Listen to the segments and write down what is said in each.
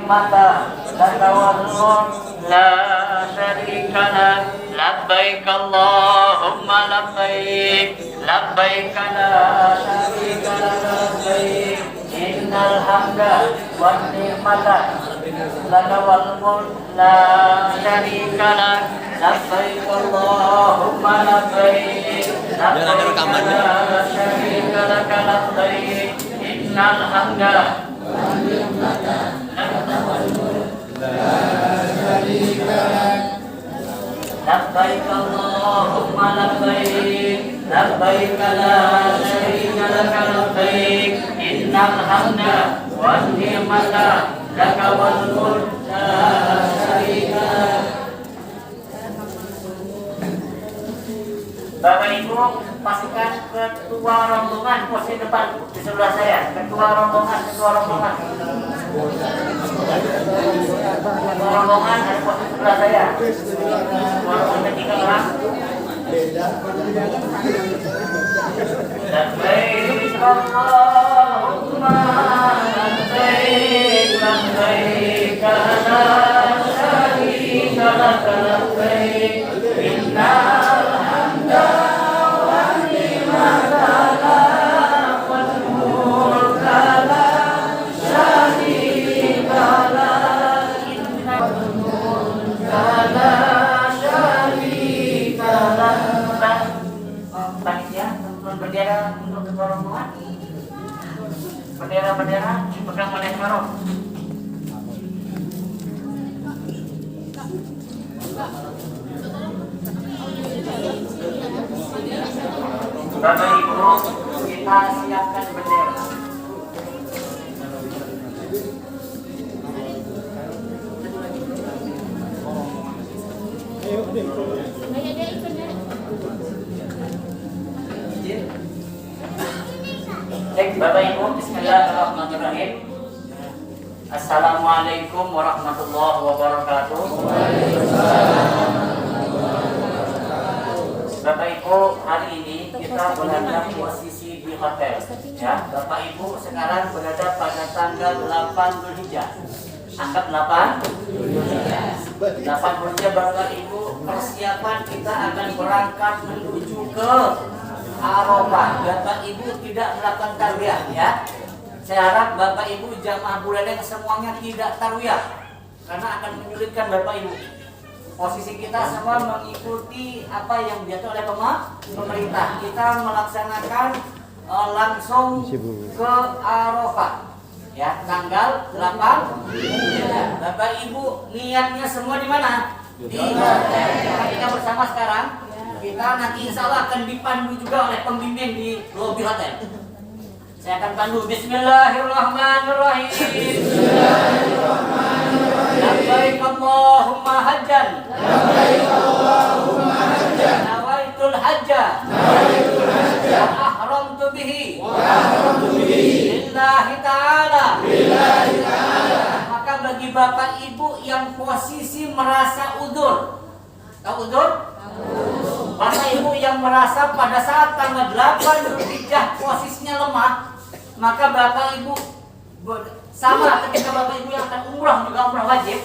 ni'mata laka wal mulk la syarika lak labbaik Allahumma labbaik labbaik la syarika lak labbaik innal hamda wan ni'mata laka wal mulk la syarika lak labbaik Allahumma labbaik labbaik la syarika lak labbaik innal hamda wan ni'mata laka wal mulk la syarika lak labbaik Allahumma labbaik labbaik la syarika lak labbaik innal hamda wan ni'mata laka wal mulk la syarika lak. Bapak Ibu, pastikan ketua rombongan posisi depan di sebelah saya. Ketua rombongan. Ketua rombongan ada posisi sebelah saya. Walaupun 3 orang. Labbaik Allahumma labbaik labbaik la syarika lak labbaik innal hamda wan ni'mata lak wal mulk la syarika lak innal mulka la syarika lak. Panitia bendera untuk ketua rombongan. Bendera dipegang oleh Marok. Bapak Ibu, kita siapkan bendera. Baik, Bapak Ibu, bismillahirrahmanirrahim. Assalamualaikum warahmatullahi wabarakatuh. Bapak Ibu, hari ini kita berada posisi di hotel. Ya, Bapak Ibu sekarang berada pada tanggal 8 Dzulhijjah. Anggap 8 Dzulhijjah. 8 Dzulhijjah Bapak Ibu, persiapan kita akan berangkat menuju ke Arafah. Bapak Ibu tidak melakukan tarwiyah ya. Saya harap Bapak Ibu jamaah bulanan semuanya tidak tarwiyah karena akan menyulitkan Bapak Ibu. Posisi kita semua mengikuti apa yang diatur oleh pemerintah. Kita melaksanakan langsung ke Arafah ya, tanggal 8. Bapak Ibu niatnya semua di mana? Di hotel. Kita bersama sekarang. Kita nanti insya Allah akan dipandu juga oleh pembimbing di lobi hotel. Saya akan pandu. Bismillahirrahmanirrahim. Labbaik Allahumma hajjan. Labbaik Allahumma hajjan. Nawaitul hajja. Nawaitul hajja. Wa ahramtu bihi. Wa ahramtu bihi. Lillahi ta'ala. Lillahi ta'ala. Maka bagi Bapak Ibu yang posisi merasa udzur. Tahu udzur? Bapak Ibu yang merasa pada saat tanggal 8 Dzulhijjah posisinya lemah, maka Bapak Ibu sama ketika Bapak Ibu yang akan umrah juga umrah wajib.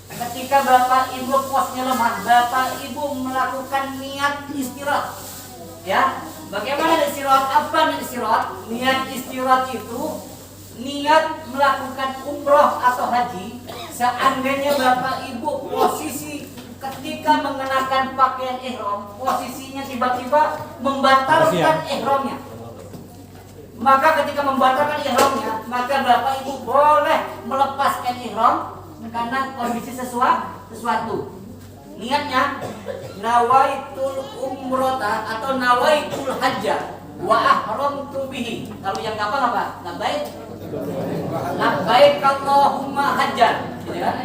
Ketika Bapak Ibu posisinya lemah, Bapak Ibu melakukan niat istirahat. Ya, bagaimana istirahat? Apa istirahat? Niat istirahat itu niat melakukan umrah atau haji. Seandainya Bapak Ibu posisi ketika mengenakan pakaian ihram, posisinya tiba-tiba membatalkan ihramnya. Maka ketika membatalkan ihramnya, maka Bapak Ibu boleh melepaskan ihram karena kondisi sesuatu. Niatnya nawaitul umrata atau nawaitul hajja wa ahramtu bihi. Kalau yang gampang apa? Labbaik. Labbaik Allahumma hajjan. Gitu kan?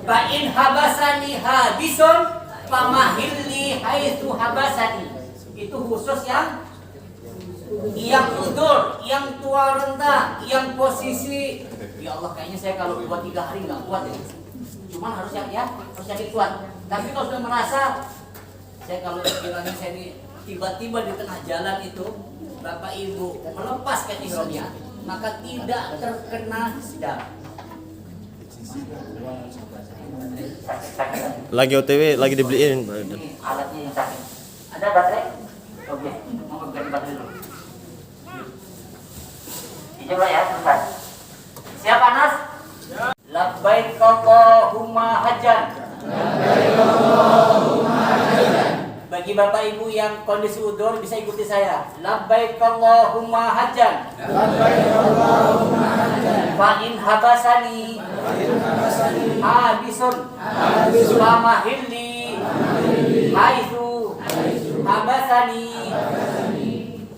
Fa'in habasani habisun famahilli haitsu habasani. Itu khusus yang udzur, yang tua renta, yang posisi ya Allah kayaknya saya kalau 2-3 hari nggak kuat ya. Cuman harus jadi kuat. Tapi kalau sudah merasa saya kalau istilahnya saya ini tiba-tiba di tengah jalan itu Bapak Ibu melepaskan ihramnya, maka tidak terkena dam. Sakit. Lagi OTW, lagi dibeliin. Ini alatnya yang sakit. Ada baterai? Oke, mau ganti baterai dulu. Coba ya, sebentar. Siap Anas? Labbaik Allahumma hajjan. Bagi Bapak Ibu yang kondisi udzur bisa ikuti saya. Labbaik Allahumma hajjan. Fa in habasani habisun famahilli haitsu habasani.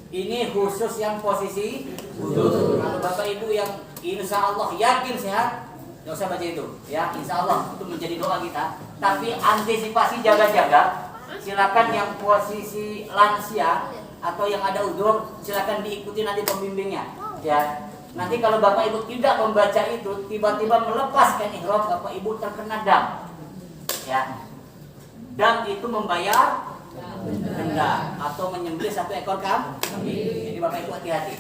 Ini khusus yang posisi udzur. Kalau Bapak Ibu yang insya Allah yakin sehat, nggak usah baca itu, ya. Insya Allah itu menjadi doa kita. Tapi antisipasi jaga-jaga, silakan yang posisi lansia atau yang ada udzur, silakan diikuti nanti pembimbingnya, ya. Nanti kalau Bapak Ibu tidak membaca itu, tiba-tiba melepaskan ihram, Bapak Ibu terkena dam, ya. Dam itu membayar denda atau menyembelih satu ekor kambing. Jadi Bapak Ibu hati-hati.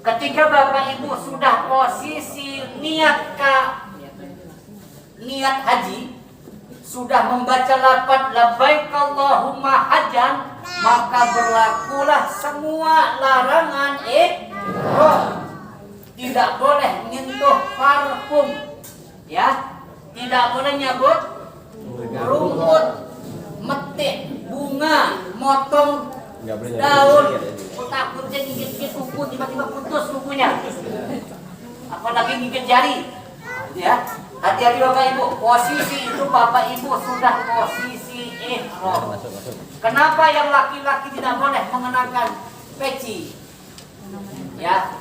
Ketika Bapak Ibu sudah posisi niat haji, sudah membaca lafaz labbaik Allahumma hajjan, maka berlakulah semua larangan ihram. Tidak boleh nyentuh parfum, ya. Tidak boleh nyabut rumput, metik, bunga, motong daun. Takutnya gigit-gigit kuku, tiba-tiba putus kukunya. Apalagi gigit jari, ya. Hati-hati Bapak Ibu. Posisi itu Bapak Ibu sudah posisi ihram. Kenapa yang laki-laki tidak boleh mengenakan peci? Ya,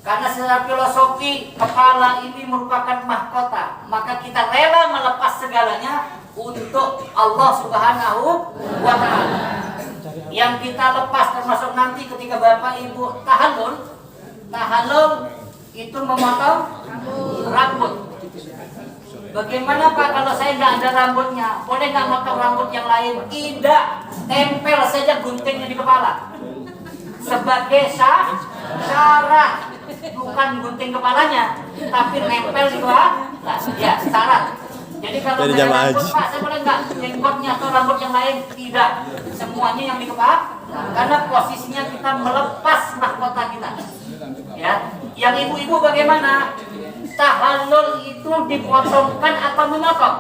karena secara filosofi kepala ini merupakan mahkota, maka kita rela melepas segalanya untuk Allah Subhanahu wa Ta'ala. Yang kita lepas termasuk nanti ketika Bapak Ibu tahallul itu memotong rambut. Bagaimana Pak kalau saya nggak ada rambutnya? Boleh nggak motong rambut yang lain? Tidak, tempel saja guntingnya di kepala sebagai syarat, bukan gunting kepalanya, tapi nempel di kepala. Ya, syarat. Jadi kalau saya rambut Pak, saya boleh nggak jenggotnya atau rambut yang lain? Tidak, semuanya yang di kepala. Karena posisinya kita melepas mahkota kita. Ya, yang ibu-ibu bagaimana? Tahallul itu dipotongkan atau memotong?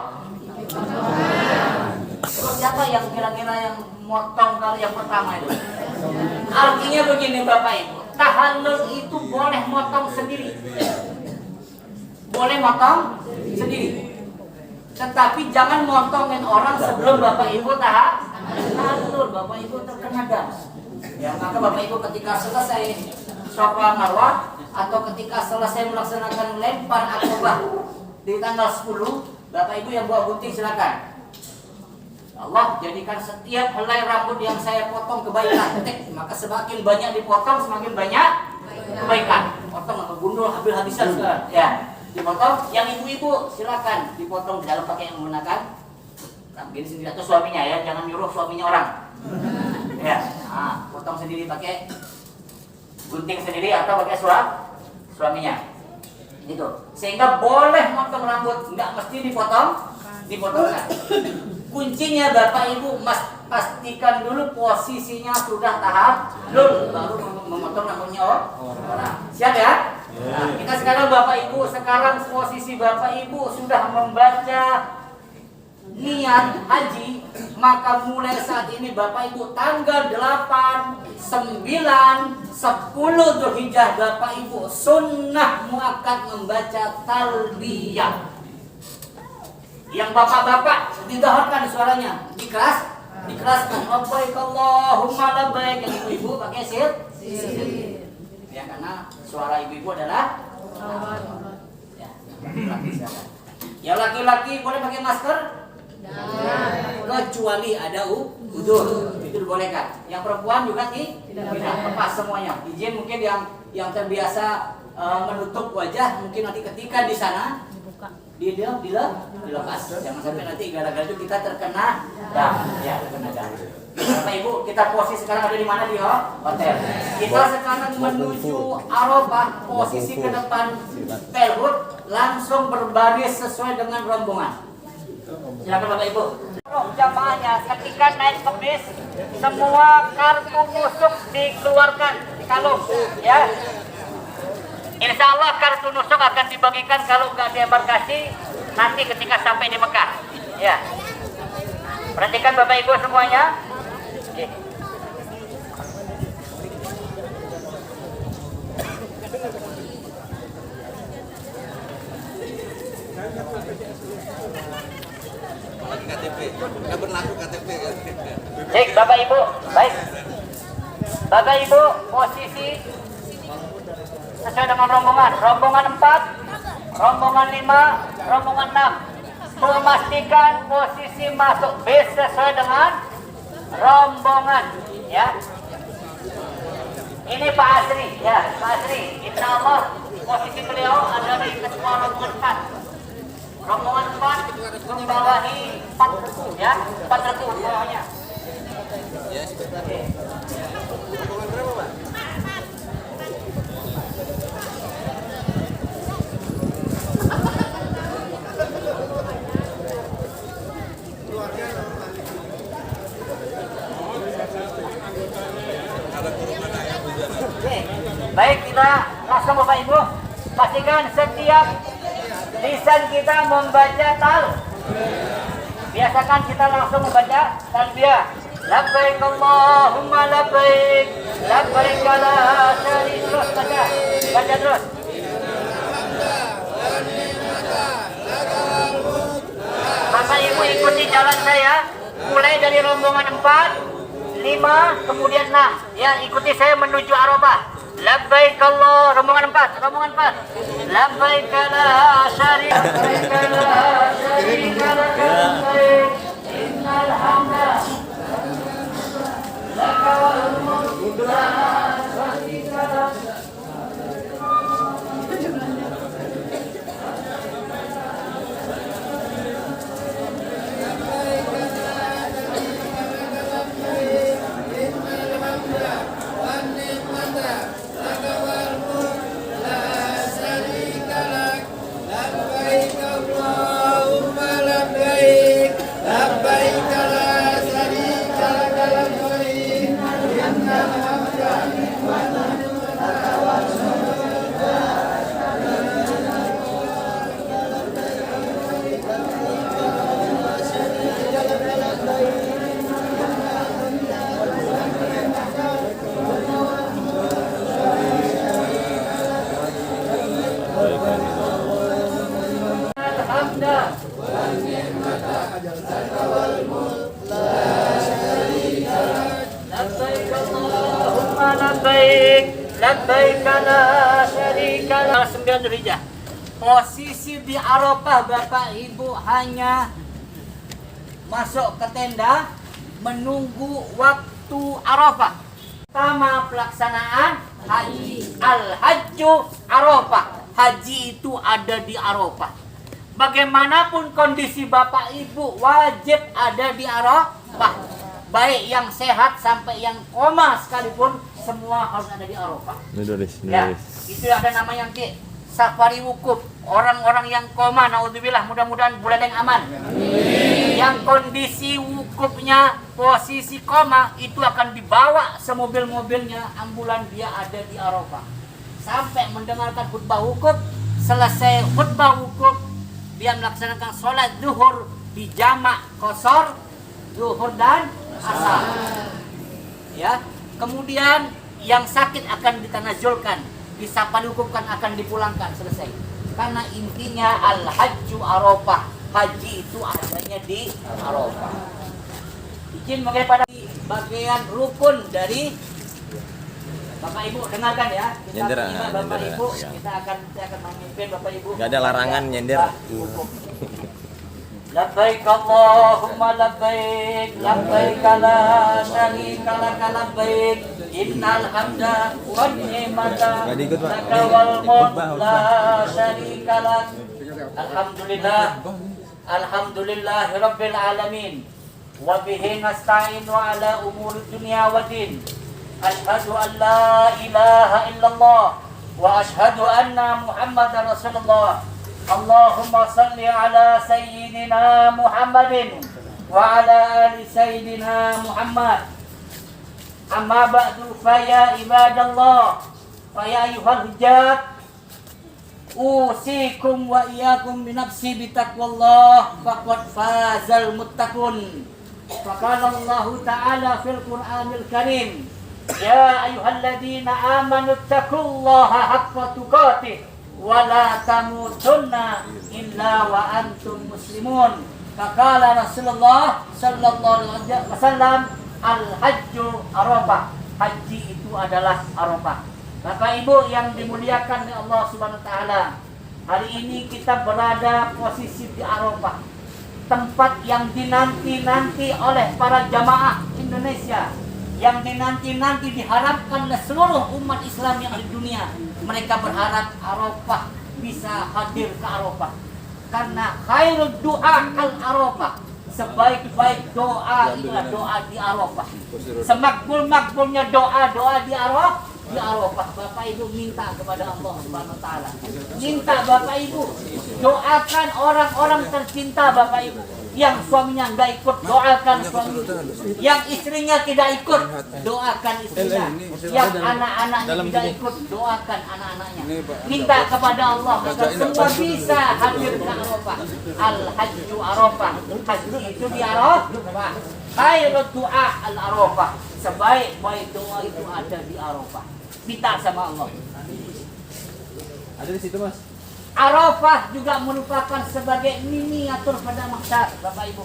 Terus siapa yang kira-kira yang motong kali yang pertama itu? Artinya begini Bapak Ibu, tahallul itu boleh motong sendiri. Boleh motong sendiri. Tetapi jangan motongin orang sebelum Bapak Ibu tahallul. Bapak Ibu terkena dam. Ya, maka Bapak Ibu ketika selesai Safa Marwah atau ketika selesai melaksanakan lempar akobah di tanggal 10, Bapak Ibu yang bawa gunting silakan. Allah jadikan setiap helai rambut yang saya potong kebaikan. Maka semakin banyak dipotong semakin banyak kebaikan. Potong atau gundul habis-habisan sekarang. Ya, dipotong. Yang ibu-ibu silakan dipotong di dalam pakai yang menggunakan begini sendiri atau suaminya, ya, jangan nyuruh suaminya orang. Ya, potong sendiri pakai gunting sendiri atau pakai suaminya. Gitu. Sehingga boleh motong rambut, nggak mesti dipotongkan. Kuncinya Bapak Ibu pastikan dulu posisinya sudah tahallul, baru memotong rambutnya orang. Siap ya? Nah, kita sekarang Bapak Ibu, sekarang posisi Bapak Ibu sudah membaca niat haji, maka mulai saat ini Bapak Ibu tanggal 8, 9, 10 Dzulhijjah Bapak Ibu sunnah muakkad membaca talbiyah. Yang bapak-bapak didahulukan suaranya, dikeraskan. Labbaik Allahumma labbaik. Yang ibu-ibu pakai sir. Ya, karena suara ibu-ibu adalah ya, yang laki-laki boleh pakai masker? Kecuali ada udzur, itu dibolehkan. Yang perempuan juga tidak, lepas semuanya. Izin mungkin yang terbiasa menutup wajah, mungkin nanti ketika di sana dilepas. Jangan sampai nanti gara-gara itu kita terkena dam. Ya, terkena dam. Bapak Ibu, kita posisi sekarang ada di mana? Di hotel. Kita sekarang menuju Arafah, posisi ke depan Pelhut. langsung berbaris sesuai dengan rombongan. Silakan Bapak Ibu. Jamaahnya ketika naik ke bis, semua kartu nusuk dikeluarkan di kalung, ya. Insya Allah kartu nusuk akan dibagikan kalau nggak di embarkasi nanti ketika sampai di Mekah, ya. Perhatikan Bapak Ibu semuanya. Oke. KTP, nggak berlaku KTP kan? Baik, Bapak Ibu, baik. Bapak Ibu, posisi sesuai dengan rombongan. Rombongan 4, rombongan 5, rombongan 6. Memastikan posisi masuk bis sesuai dengan rombongan, ya. Ini Pak Asri, ya, Pak Asri. Insya Allah posisi beliau ada di ketua rombongan 4. Rombongan 4 membawahi 4 reku, ya, 4 reku bawahnya. Rombongan berapa, Pak? Oke, baik, kita langsung Bapak Ibu pastikan setiap lisan kita membaca tal. Biasakan kita langsung membaca talbiyah. Labbaik Allahumma labbaik, labbaik la syarika terus baca terus. Bapak Ibu ikuti jalan saya, mulai dari rombongan 4, 5, kemudian 6. Ya, ikuti saya menuju Arafah. Labbaik Allah, rombongan 4, labbaik la syarika lak, innal hamda laka wal mulku la syarika lak. Labbaik la syarika lak. 9 Dzulhijjah. Posisi di Arafah Bapak Ibu hanya masuk ke tenda menunggu waktu Arafah. Pertama pelaksanaan haji, al-hajju Arafah. Haji itu ada di Arafah. Bagaimanapun kondisi Bapak Ibu wajib ada di Arafah. Baik yang sehat sampai yang koma sekalipun semua harus ada di Arafah. Ya, itu ada namanya nanti safari wukuf. Orang-orang yang koma, naudzubillah, mudah-mudahan bulan yang aman. Yang kondisi wukufnya posisi koma itu akan dibawa semobil-mobilnya ambulan, dia ada di Arafah. Sampai mendengarkan khutbah wukuf, selesai khutbah wukuf dia melaksanakan sholat zuhur di jamak qashar, zuhur dan asar. Ya, kemudian yang sakit akan ditanazulkan, disapalukupkan, akan dipulangkan, selesai. Karena intinya al-hajju Arafah, haji itu adanya di Arafah. Izin mengenai pada bagian rukun dari Bapak Ibu, dengarkan ya. Kita Nyender, Bapak nyender, Ibu, ya. kita akan memimpin Bapak Ibu. Nggak ada larangan nyender. Labbaik Allahumma labbaik, labbaik la syarika lak labbaik, innal hamda wan ni'mata laka wal mulk la syarika lak. Alhamdulillah rabbil alamin wa bihi nasta'inu ala umuri dunya waddin. Ashhadu an la ilaha illallah wa ashhadu anna Muhammadar Rasulullah. Allahumma salli ala sayyidina Muhammadin wa ala ali sayyidina Muhammad. Amma ba'du fa ya ibadallah wa ya ayyuhal hujjat usikum wa iyyakum bi nafsi bi taqwallah faqad fazal muttaqun. Faqala Allah ta'ala fil Qur'anil Karim, ya ayyuhalladzina amanu taqullaha haqqa tuqatih wa la tamutunna illa wa antum muslimun. Faqala Rasulullah sallallahu alaihi wasallam, al-hajju Arafah. Haji itu adalah Arafah. Bapak Ibu yang dimuliakan oleh Allah Subhanahu wa taala, hari ini kita berada posisi di Arafah, tempat yang dinanti-nanti oleh para jamaah Indonesia, yang dinanti-nanti diharapkan oleh seluruh umat Islam yang ada di dunia. Mereka berharap Arafah bisa hadir ke Arafah, karena khairul du'a al-Arafah. Sebaik-baik doa adalah doa di Arafah. Semakbul-makbulnya doa di Arafah. Bapak Ibu minta kepada Allah Subhanahu wa taala. Minta Bapak Ibu, doakan orang-orang tercinta Bapak Ibu. Yang suaminya enggak ikut, doakan suami. Yang istrinya tidak ikut, doakan istrinya. Yang anak-anaknya tidak ikut, doakan anak-anaknya. Minta kepada Allah agar semua bisa hadir ke Arafah. Al-hajju Arafah. Haji itu di Arafah. Khairul du'a al-Arafah. Sebaik-baik doa itu ada di Arafah. Minta sama Allah. Ada di situ, Mas. Arafah juga merupakan sebagai miniatur pada mahsyar, Bapak Ibu.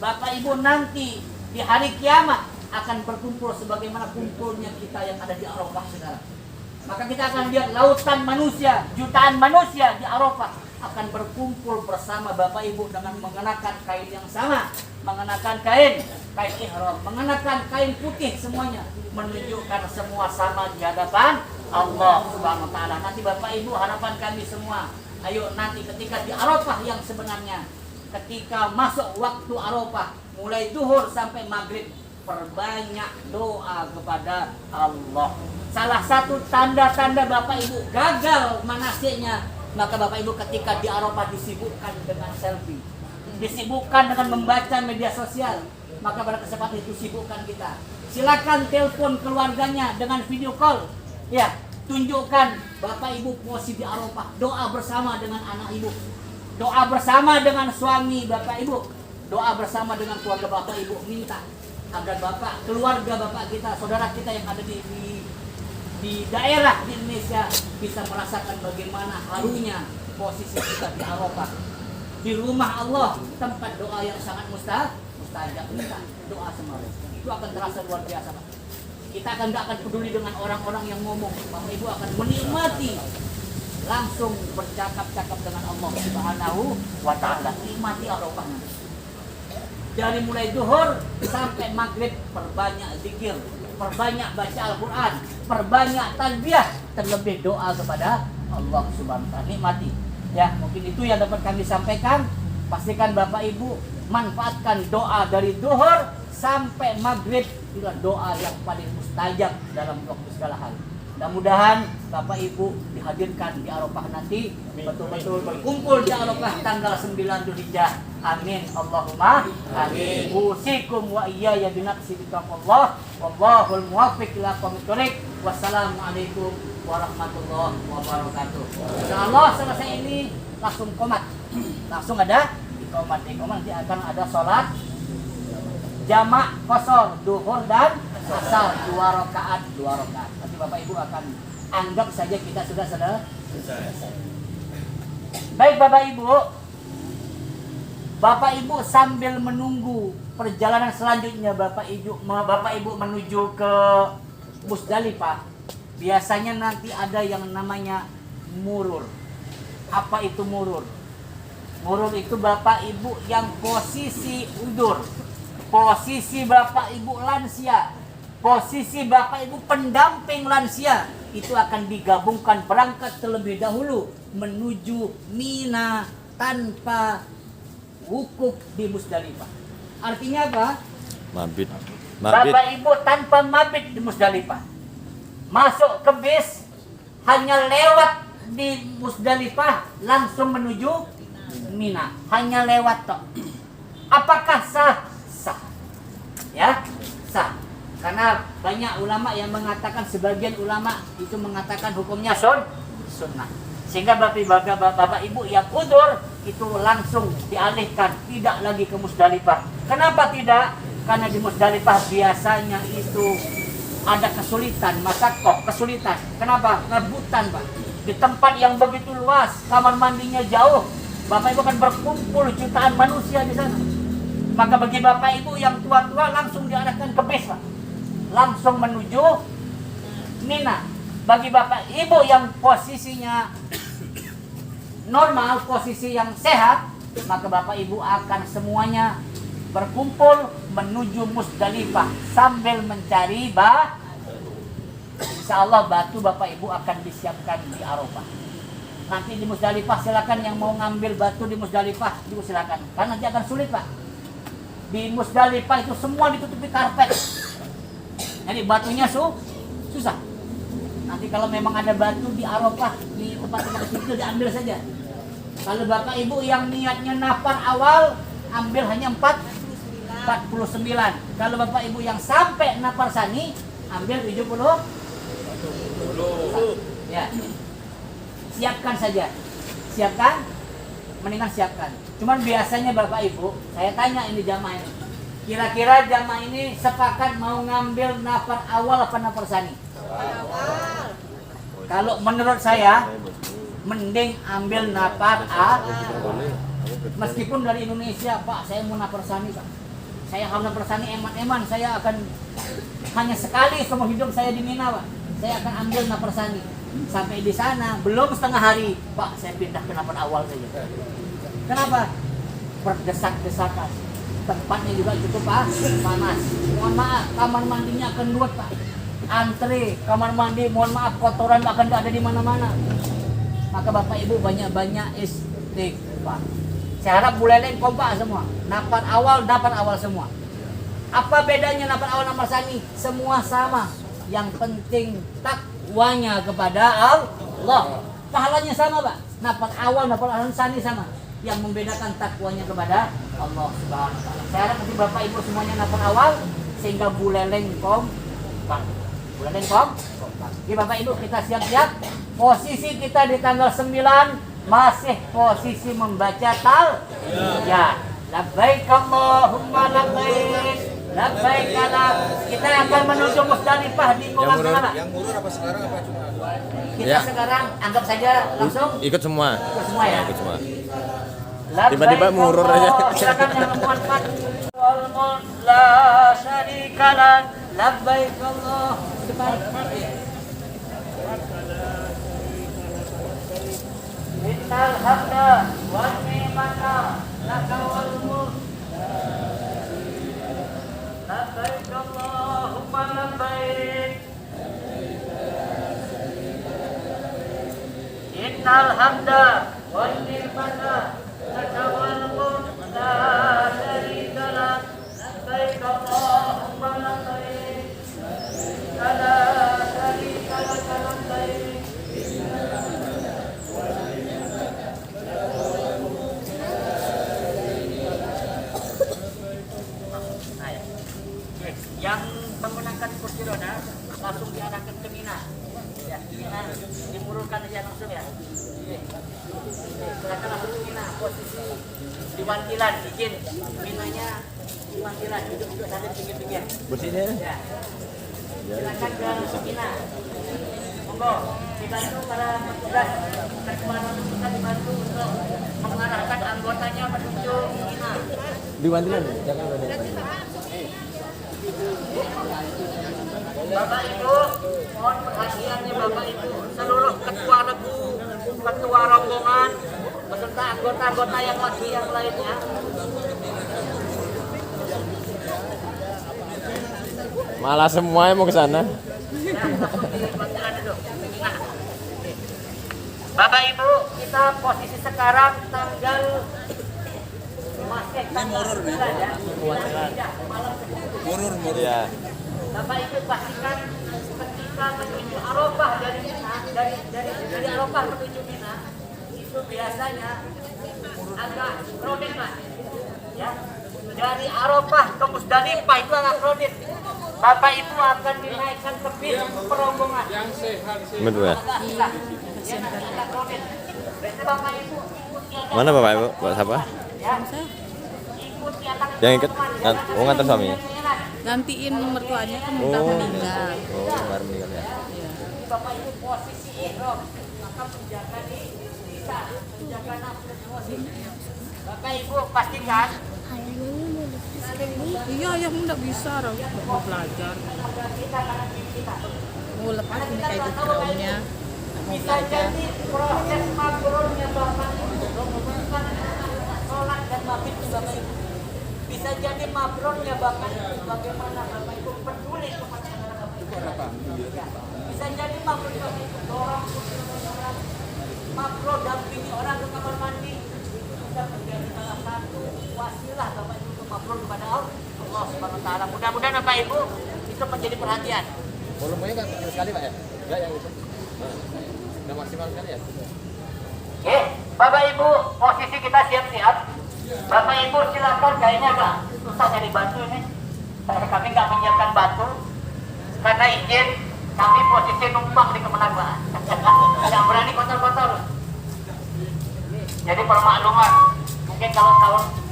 Bapak Ibu nanti di hari kiamat akan berkumpul sebagaimana kumpulnya kita yang ada di Arafah sekarang. Maka kita akan lihat lautan manusia, jutaan manusia di Arafah akan berkumpul bersama Bapak Ibu dengan mengenakan kain yang sama, mengenakan kain ihram, mengenakan kain putih semuanya, menunjukkan semua sama di hadapan Allah Subhanahu wa taala. Nanti Bapak Ibu, harapan kami semua, ayo nanti ketika di Arafah yang sebenarnya, ketika masuk waktu Arafah mulai zuhur sampai maghrib, perbanyak doa kepada Allah. Salah satu tanda-tanda Bapak Ibu gagal manasiknya, maka Bapak Ibu ketika di Arafah disibukkan dengan selfie, disibukkan dengan membaca media sosial, maka pada kesempatan itu sibukkan kita. Silakan telepon keluarganya dengan video call. Ya, tunjukkan Bapak Ibu posisi di Arafah, doa bersama dengan anak Ibu, doa bersama dengan suami Bapak Ibu, doa bersama dengan keluarga Bapak Ibu. Minta agar Bapak, keluarga Bapak kita, saudara kita yang ada di daerah di Indonesia bisa merasakan bagaimana harunya posisi kita di Arafah, di rumah Allah, tempat doa yang sangat mustajab. Minta doa sama Allah, itu akan terasa luar biasa, Pak. Kita nggak akan peduli dengan orang-orang yang ngomong. Bapak Ibu akan menikmati, langsung bercakap-cakap dengan Allah Subhanahu wa taala. Nikmati Arafah nanti. Dari mulai zuhur sampai maghrib, perbanyak zikir, perbanyak baca Al-Quran, perbanyak talbiyah, terlebih doa kepada Allah Subhanahu wa taala. Nikmati. Ya, mungkin itu yang dapat kami sampaikan. Pastikan Bapak Ibu manfaatkan doa dari zuhur sampai maghrib, itulah doa yang paling mustajab dalam waktu segala hal. Mudah-mudahan Bapak Ibu dihadirkan di Arafah nanti, betul-betul berkumpul di Arafah tanggal 9 Dzulhijjah. Amin Allahumma amin. Usikum wa iyaya bi nafsi bittaqwallah wallahul muwaffiq ila aqwamit thoriq. Wassalamualaikum warahmatullahi wabarakatuh. Insyaallah selesai ini langsung qomat. Langsung ada iqamah. Nanti akan ada sholat jamak kosor duhur dan asar 2 rakaat. Nanti Bapak Ibu akan anggap saja kita sudah selesai. Baik Bapak Ibu sambil menunggu perjalanan selanjutnya Bapak Ibu menuju ke Musdalifah, biasanya nanti ada yang namanya murur. Apa itu murur? Murur itu Bapak Ibu yang posisi udur, posisi Bapak Ibu lansia, posisi Bapak Ibu pendamping lansia, itu akan digabungkan berangkat terlebih dahulu menuju Mina tanpa wukuf di Musdalifah. Artinya apa? Mabit. Bapak Ibu tanpa mabit di Musdalifah. Masuk ke bis hanya lewat di Musdalifah langsung menuju Mina, hanya lewat tok. Apakah sah? Sah. Ya, sah. Karena banyak ulama yang mengatakan, sebagian ulama itu mengatakan hukumnya sunnah. Sehingga bapak ibu yang udzur itu langsung dialihkan, tidak lagi ke Musdalifah. Kenapa tidak? Karena di Musdalifah biasanya itu ada kesulitan, masakoh, kesulitan. Kenapa? Rebutan, Pak. Di tempat yang begitu luas, kamar mandinya jauh, bapak ibu akan berkumpul jutaan manusia di sana. Maka bagi bapak ibu yang tua-tua langsung diarahkan ke bis, Pak. Langsung menuju Mina. Bagi bapak ibu yang posisinya normal, posisi yang sehat, maka bapak ibu akan semuanya berkumpul menuju Musdalifah sambil mencari insya Allah batu bapak ibu akan disiapkan di Arafah. Nanti di Musdalifah silakan yang mau ngambil batu di Musdalifah juga silakan. Karena nanti akan sulit, Pak. Di Musdalifah itu semua ditutupi karpet. Jadi batunya susah. Nanti kalau memang ada batu di Arafah, di tempat-tempat itu diambil saja. Kalau bapak ibu yang niatnya nafar awal, ambil hanya 49. Kalau bapak ibu yang sampai nafar sani, ambil 70. Ya. Siapkan saja. Siapkan, mendingan siapkan. Cuman biasanya bapak ibu, saya tanya ini jamaah ini. Kira-kira jamaah ini sepakat mau ngambil nafar awal apa nafar sani? Awal. Kalau menurut saya, mending ambil nafar A. Meskipun dari Indonesia, Pak, saya mau nafar sani, Pak. Saya harus nafar sani eman-eman. Saya akan hanya sekali seumur hidup saya di Mina, Pak. Saya akan ambil nafar sani. Sampai di sana belum setengah hari, Pak, saya pindah ke nafar awal saja. Kenapa? Berdesak-desakan. Tempatnya juga cukup panas. Mohon maaf, kamar mandinya akan luat, Pak. Antre kamar mandi, mohon maaf, kotoran akan ada di mana-mana. Maka bapak ibu banyak-banyak istighfar. Saya harap buleleng kompak semua. Nafar awal semua. Apa bedanya nafar awal nafar sani? Semua sama. Yang penting takwanya kepada Allah. Pahalanya sama, Pak. Nafar awal, nafar sani sama. Yang membedakan takwanya kepada Allah Subhanahu wa taala. Saya harap nanti bapak ibu semuanya nafar awal sehingga buleleng kompak. Buleleng kompak. Jadi bapak ibu kita siap-siap. Posisi kita di tanggal 9 masih posisi membaca talbiyah. Labbaik Allahumma labbaik. Labbaik Allah. Kita akan menuju Musdalifah di Molang Tengah. Yang murur apa sekarang apa cuma? Kita sekarang anggap saja langsung Ikut semua. ikut semua ya. Ikut semua. Tiba-tiba murur aja. Silakan yang memuatkan. Wal mulk la syarika lah. Labbaik Allah. Cepat. Innal hamda wan ni'mata laka wal mulk. Labbaik Allahumma labbaik. Innal hamda wan ni'mata laka wal mulk la syarika lak. Labbaik Allahumma labbaik. La syarika lak labbaik. Yang menggunakan kursi roda langsung diarahkan ke Mina. Ya, Mina dimururkan aja langsung ya. Silakan langsung ke Mina. Posisi di wantilan, izin Minanya di wantilan, duduk sambil pinggir-pinggir. Bersihnya. Ya. Silakan ke Mina. Monggo dibantu para petugas dan kita dibantu untuk mengarahkan anggotanya menuju Mina. Di wantilan, jangan ada. Bapak Ibu, mohon perhatiannya Bapak Ibu, seluruh ketua regu, ketua rombongan, beserta anggota-anggota yang lagi yang lainnya. Malah semuanya mau ke sana. Bapak Ibu, kita posisi sekarang tanggal masih tanggal 9 ya. Malam 10. Murur. Ya. Bapak Ibu pastikan ketika kita menuju Arafah dari Mina, dari Arafah menuju Mina, itu biasanya agak krodit lah. Ya, dari Arafah ke Musdalifah itu agak krodit. Bapak Ibu akan dinaikkan ke bis perombongan. Betul ya? Ya, nanti agak krodit. Berarti Bapak Ibu ikuti aja. Mana Bapak Ibu? Buat siapa? Ya, ikuti aja. Yang ikut? Oh, ngantar suaminya? Gantiin mertuanya kan udah Oh. meninggal. Oh, kemarin meninggal ya. Iya. Bapak Ibu posisi ihram, maka menjaga di bisa menjaga nafsu dan emosi. Bapak Ibu pastikan Iya, ya enggak bisa, mau belajar. Mau lepas ini kayak di groundnya, mau bisa belajar. jadi proses mabrurnya Bapak Ibu bukan sholat dan mabit Bapak Ibu. Bisa jadi mabrurnya Bapak Ibu bagaimana Bapak Ibu peduli kepada anak Bapak Ibu. Ya. Bisa jadi mabrur Bapak Ibu dorong orang, mabrur dampingi orang ke kamar mandi. Bisa menjadi salah satu wasilah Bapak Ibu untuk mabrur kepada Allah Subhanahu wa taala. Mudah-mudahan Bapak Ibu itu menjadi perhatian. Volumenya kan kecil sekali Pak ya? Enggak yang itu. Udah maksimal sekali ya? Oke, Bapak Ibu, posisi kita siap-siap. Bapak Ibu silakan, kayaknya agak susah cari batu ini. Kami nggak menyiapkan batu karena izin kami posisi numpang di Kemenang Pak. Nggak berani kotor-kotor. Jadi permakluman. Mungkin kalau tahun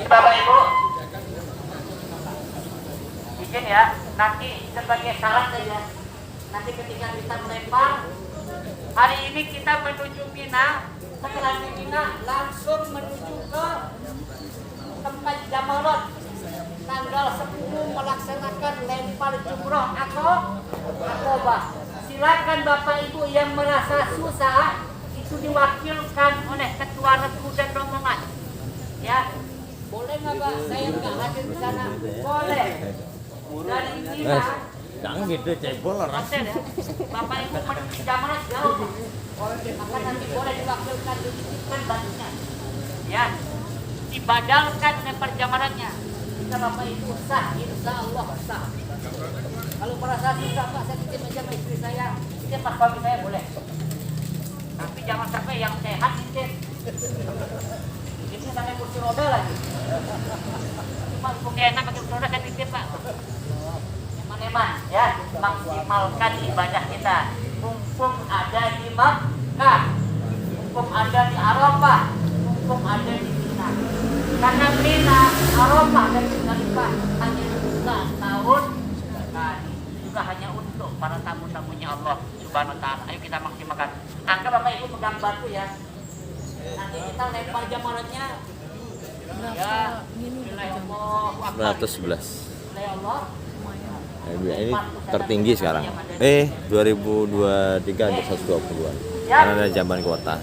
Bapak Ibu, izin ya, nanti sebagai syarat saja. Nanti ketika kita melempar, hari ini kita menuju Mina, setelah di Mina langsung menuju ke tempat Jamalot. Tanggal 10 melaksanakan lempar jumroh Aqobah. Silakan Bapak Ibu yang merasa susah itu diwakilkan oleh ketua regu dan rombongan. Ya, boleh nggak Pak? Saya nggak hadir di sana. Boleh. Dari Mina. Jangan gitu, cebol lah. Hotel ya. Bapak Ibu menuju Jamarat jauh. Maka nanti boleh diwakilkan dititipkan batunya. Ya. Dibadalkan lempar jamaratnya. Kita Bapak Ibu sah, insya Allah sah. Kalau merasa susah Pak, saya titip aja sama istri saya. Titip pas suami saya boleh. Tapi jangan sampai yang sehat titip. Ini sampai kursi roda lagi. Cuma hukumnya enak pakai kursi roda saya titip Pak. Eman-eman ya, maksimalkan ibadah kita. Mumpung ada di Makkah, mumpung ada di Arafah, mumpung ada di Mina. Karena Mina, Arafah dan Musdalifah hanya dibuka tahun sekali. Juga hanya untuk para tamu-tamunya Allah Subhanahu wa taala. Ayo kita maksimalkan. Angka Bapak Ibu pegang batu ya. Nanti kita lempar jamaratnya. Ya, Bismillahirrahmanirrahim. 111. Allah. Ini tertinggi sekarang. 2023 ada 120-an. Karena ada jamban kuota.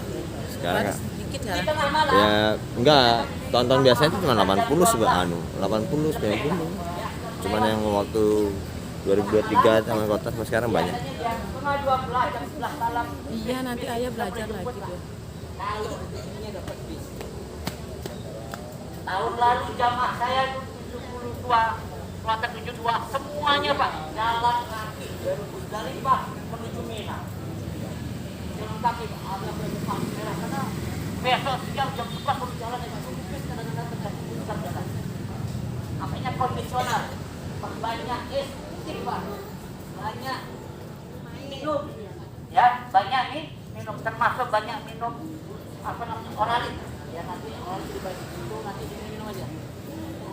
Sekarang Dikit ya. Di tengah malam. ya enggak, tahun-tahun biasanya itu cuma 80 sebenarnya 80 90. Cuman yang waktu 2023 sama kota sama sekarang banyak. Setengah 12 jam 11 malam. Iya, nanti ayah belajar lagi tuh. Tahun lalu jamaah saya itu 72, kloter 72, semuanya Pak jalan kaki dari Musdalifah menuju Mina. Jalan kaki Pak, ada berdepan merah karena besok siang jam 11 baru jalan ya Pak. Kadang-kadang tetap jalan. Makanya kondisional, banyak istighfar, banyak minum, ya banyak nih minum, termasuk banyak minum apa namanya oralit. Ya nanti oralit dibagi itu nanti diminum aja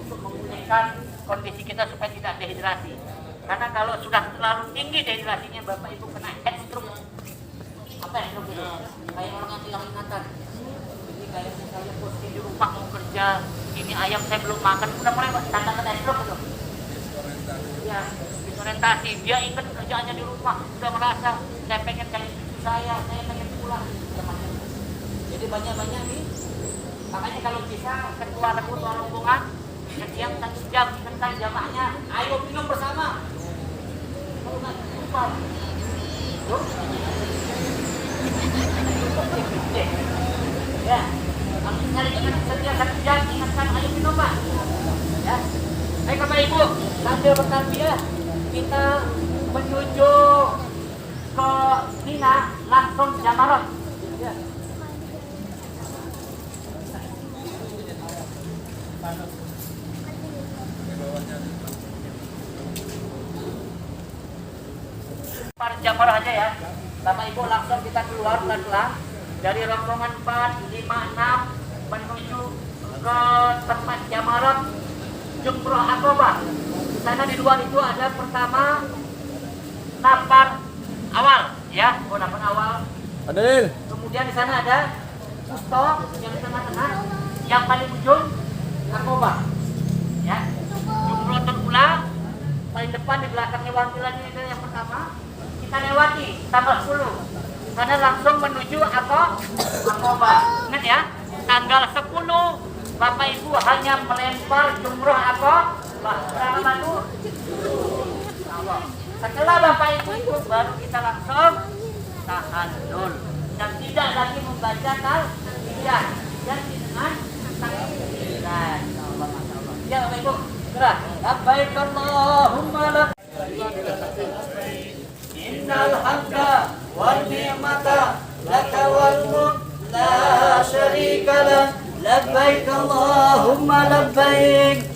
untuk memulihkan kondisi kita supaya tidak dehidrasi. Karena kalau sudah terlalu tinggi dehidrasinya Bapak Ibu kena head stroke. Apa head stroke itu? Kayak orang yang hilang ingatan. Jadi kayak misalnya posisi di rumah mau kerja, ini ayam saya belum makan, udah mulai tanda head stroke itu. Ya, disorientasi. Dia ingat kerjaannya di rumah, sudah merasa saya pengen kayak cucu saya pengen pulang. Jadi banyak-banyak nih. Makanya kalau bisa ketua rombongan setiap 1 jam tentang jamaahnya, ayo minum bersama. Ya, kalau misalnya dengan setiap 1 jam ingatkan ayo minum Pak. Ya, baik Bapak Ibu, sambil bertarbiyah kita menuju ke Mina langsung Jamarat. Ya. Para Jamarat aja ya. Bapak Ibu langsung kita keluar pelan-pelan dari rombongan 4, 5, 6 menuju ke tempat Jamarat Jumroh Aqabah. Di sana di luar itu ada pertama nafar awal ya, nafar awal. Adil. Kemudian di sana ada Kusto yang di tengah-tengah, yang paling ujung Aqabah. Ya. Jumroh terulang paling depan di belakang lewati itu yang pertama. Kita lewati tanggal 10 karena langsung menuju Aqabah. Ingat ya, tanggal 10 Bapak Ibu hanya melempar jumroh Aqabah. Berapa batu? Setelah Bapak Ibu itu baru kita langsung tahallul dan tidak lagi membaca talbiyah dan dengan takbiran. Ya Bapak Ibu, gerak. Labbaik Allahumma labbaik. Innal hamda wan ni'mata laka wal mulk la syarika lak. Labbaik Allahumma labbaik.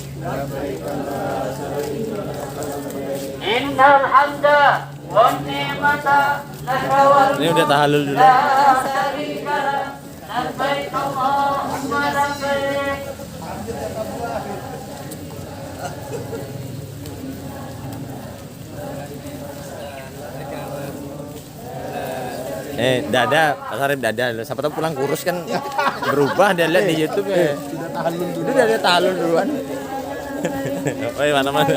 Innal hamda wan ni'mata laka wal mulk. Ini udah tahallul dulu. La syarika lak. Labbaik Allahumma labbaik. Dada, Pak Sarip dada. Siapa tahu pulang kurus kan berubah dia lihat di YouTube ya. Sudah tahallul dulu. Udah dia tahallul duluan. Woi, mana-mana.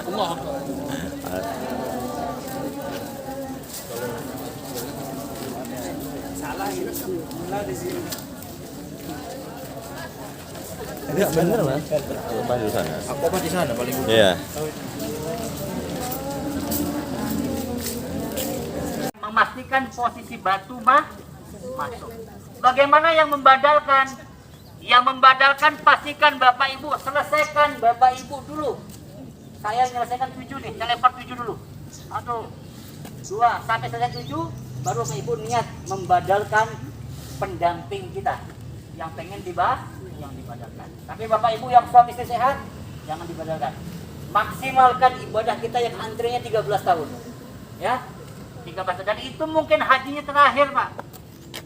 Allah. Salah ini semula di sini. Enggak bener, Mas. Apa di sana? Aku apa di sana paling ujung. Iya. Memastikan posisi batu masuk. Bagaimana yang membadalkan? Yang membadalkan pastikan Bapak Ibu, selesaikan Bapak Ibu dulu. Saya menyelesaikan 7 nih, saya lempar 7 dulu. 1, 2, sampai selesai 7, baru Bapak Ibu niat membadalkan pendamping kita. Yang pengen yang dibadalkan. Tapi Bapak Ibu yang suami istri sehat, jangan dibadalkan. Maksimalkan ibadah kita yang antrinya 13 tahun. Ya. 13 dan itu mungkin hajinya terakhir Pak.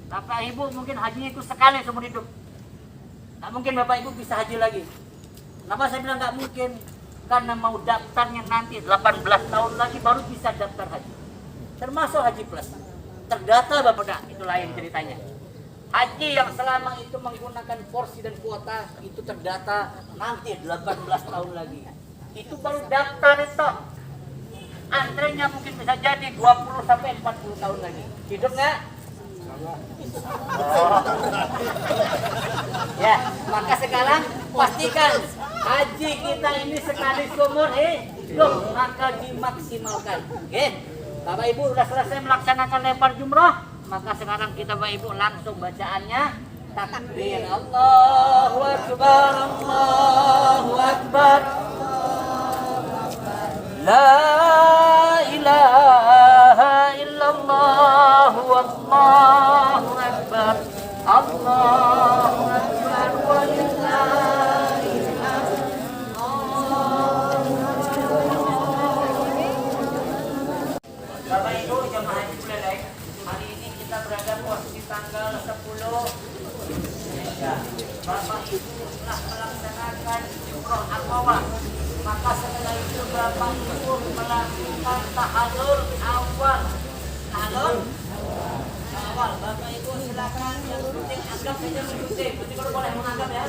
Bapak Ibu mungkin hajinya itu sekali seumur hidup. Nggak mungkin Bapak Ibu bisa haji lagi. Kenapa saya bilang nggak mungkin? Karena mau daftarnya nanti 18 tahun lagi baru bisa daftar haji. Termasuk haji plus. Terdata Bapak enggak? Itu lain ceritanya. Haji yang selama itu menggunakan porsi dan kuota itu terdata nanti 18 tahun lagi. Itu baru daftar itu. Antrenya mungkin bisa jadi 20 sampai 40 tahun lagi. Hidup nggak? Oh. Ya, maka sekarang pastikan haji kita ini sekali seumur hidup, maka dimaksimalkan. Oke, Bapak Ibu sudah selesai melaksanakan lempar jumroh, maka sekarang kita Bapak Ibu langsung bacaannya takbir. Allahu Akbar, Allahu Akbar. La ilaha illallah wallahu akbar. Allahu akbar walillahil hamd. Bapak Ibu jemaah haji Buleleng, hari ini kita berada posisi tanggal 10. Ya, Bapak Ibu telah melaksanakan Jumroh Aqabah. Maka setelah itu Bapak Ibu melakukan tahallul awal. Tahallul awal. Bapak Ibu silakan yang penting anggap saja penting. Berarti kalau boleh menganggap ya.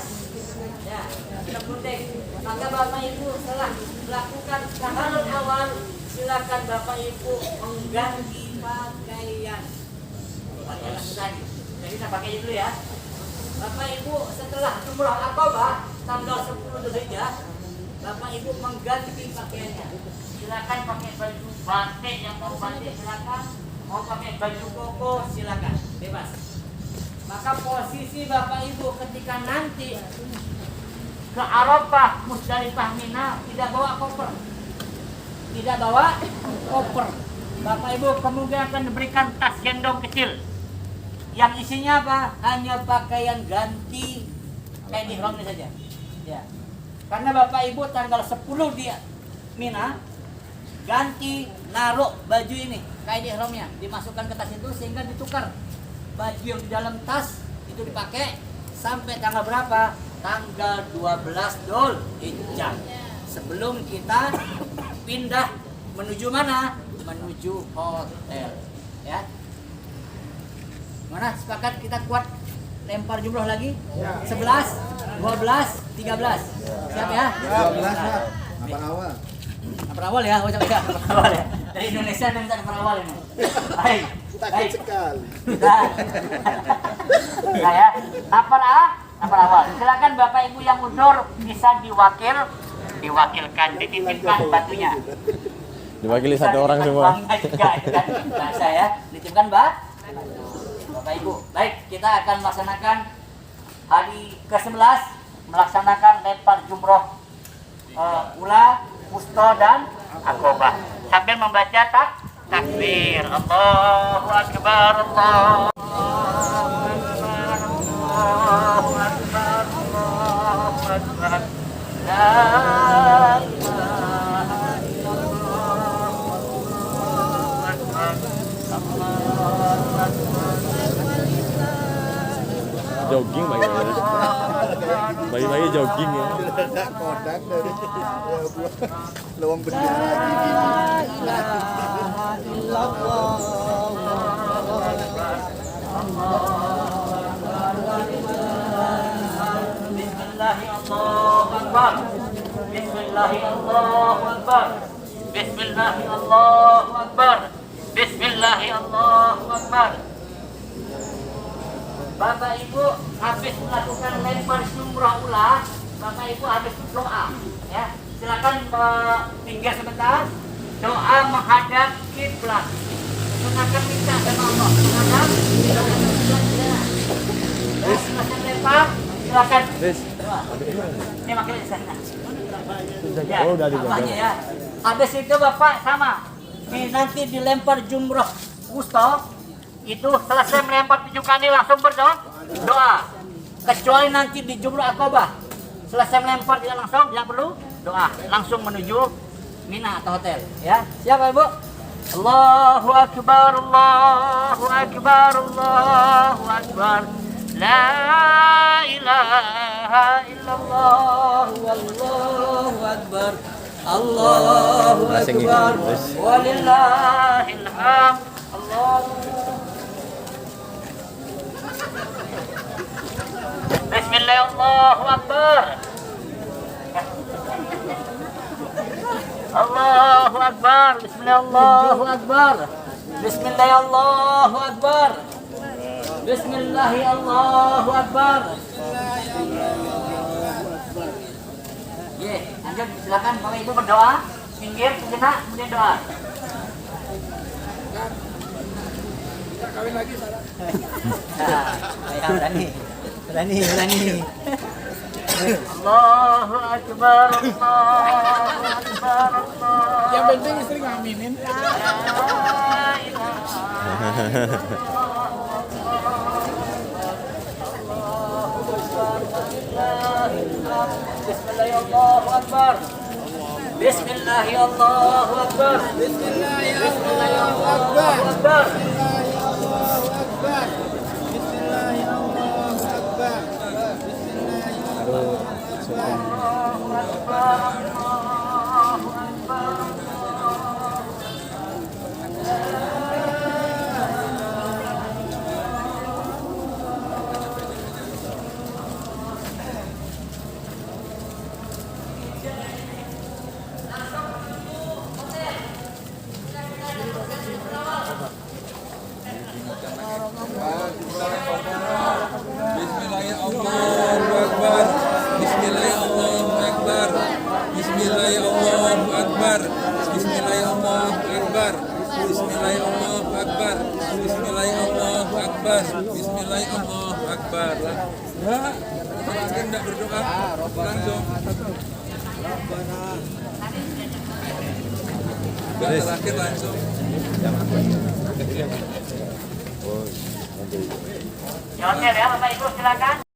Ya, yang penting. Maka Bapak Ibu setelah melakukan tahallul awal, silakan Bapak Ibu mengganti pakaian. Pakaian lagi. Jadi kita pakai dulu ya. Bapak Ibu setelah Jumroh Aqabah tanggal 10 Dzulhijjah, Bapak Ibu mengganti pakaiannya. Silakan pakai baju batik, yang mau batik silakan, mau pakai baju koko silakan, bebas. Maka posisi Bapak Ibu ketika nanti ke Arafah, Musdalifah, Mina tidak bawa koper. Tidak bawa koper. Bapak Ibu kemudian akan diberikan tas gendong kecil. Yang isinya apa? Hanya pakaian ganti kain ihram ini saja. Ya. Karena Bapak Ibu tanggal 10 di Mina ganti naruh baju ini, kain ihramnya dimasukkan ke tas itu sehingga ditukar. Baju yang di dalam tas itu dipakai sampai tanggal berapa? Tanggal 12 Dzulhijjah. Sebelum kita pindah menuju mana? Menuju hotel. Ya. Mana sepakat kita kuat lempar jumroh lagi? 11, 12, 13. Siap ya? 12 Pak. Apa awal? Apa awal ya? Oh, coba awal ya. Dari Indonesia dan minta awal ini. Baik. Takut sekali. Nah ya, apa awal? Silakan Bapak Ibu yang mundur bisa diwakilkan, dititipkan batunya. Diwakili satu orang semua. Nah, saya dititipkan Bapak Ibu. Baik, kita akan melaksanakan hari ke-11 melaksanakan lempar jumroh ula, wusta dan akobah sambil membaca takbir. Allahu akbar, Allahu akbar, Allahu akbar, Allahu akbar. La ilaha illallah, Allahu akbar, Allahu akbar. Jogging bayi jogging ya. Kodak dari lowong bedah lagi Bismillahirrahmanirrahim. Bapak Ibu habis melakukan lempar jumroh ulah, Bapak Ibu habis doa, ya. Silakan tinggal sebentar. Doa menghadap kiblat. Silakan minta sama Allah. Menghadap kiblat ya. Silakan lempar, silakan. Doa. Ini makanya di sana. Ya, tambahnya ya. Habis itu Bapak sama. Ini nanti dilempar jumroh wusta. Itu selesai melempar 7 kali langsung berdoa. Kecuali nanti di jumroh akobah selesai melempar tidak langsung, tidak perlu doa, langsung menuju Mina atau hotel. Ya, siapa Ibu? Allahu akbar, Allahu akbar, Allahu akbar. La ilaha illallah, wallahu akbar. Allahu akbar. Walillahil hamd. Allahu Bismillah, Allahu akbar. Allahu akbar. Bismillah, Allahu akbar. Bismillah, Allahu akbar. Bismillah, Allahu akbar. Ye, lanjut silakan Bapak Ibu berdoa, minggir sejenak kemudian doa. kawin lagi salah. Ayah berani. Allahu akbar, Allahu akbar, Allah. Yang penting istri ngaminin. Bismillahirrahmanirrahim. Bismillahirrahmanirrahim. Akbar. Bismillahirrahmanirrahim. Lah, terakhir enggak berdoa langsung. Terakhir langsung. Oh, nanti. Ya, oke ya Bapak Ibu silakan.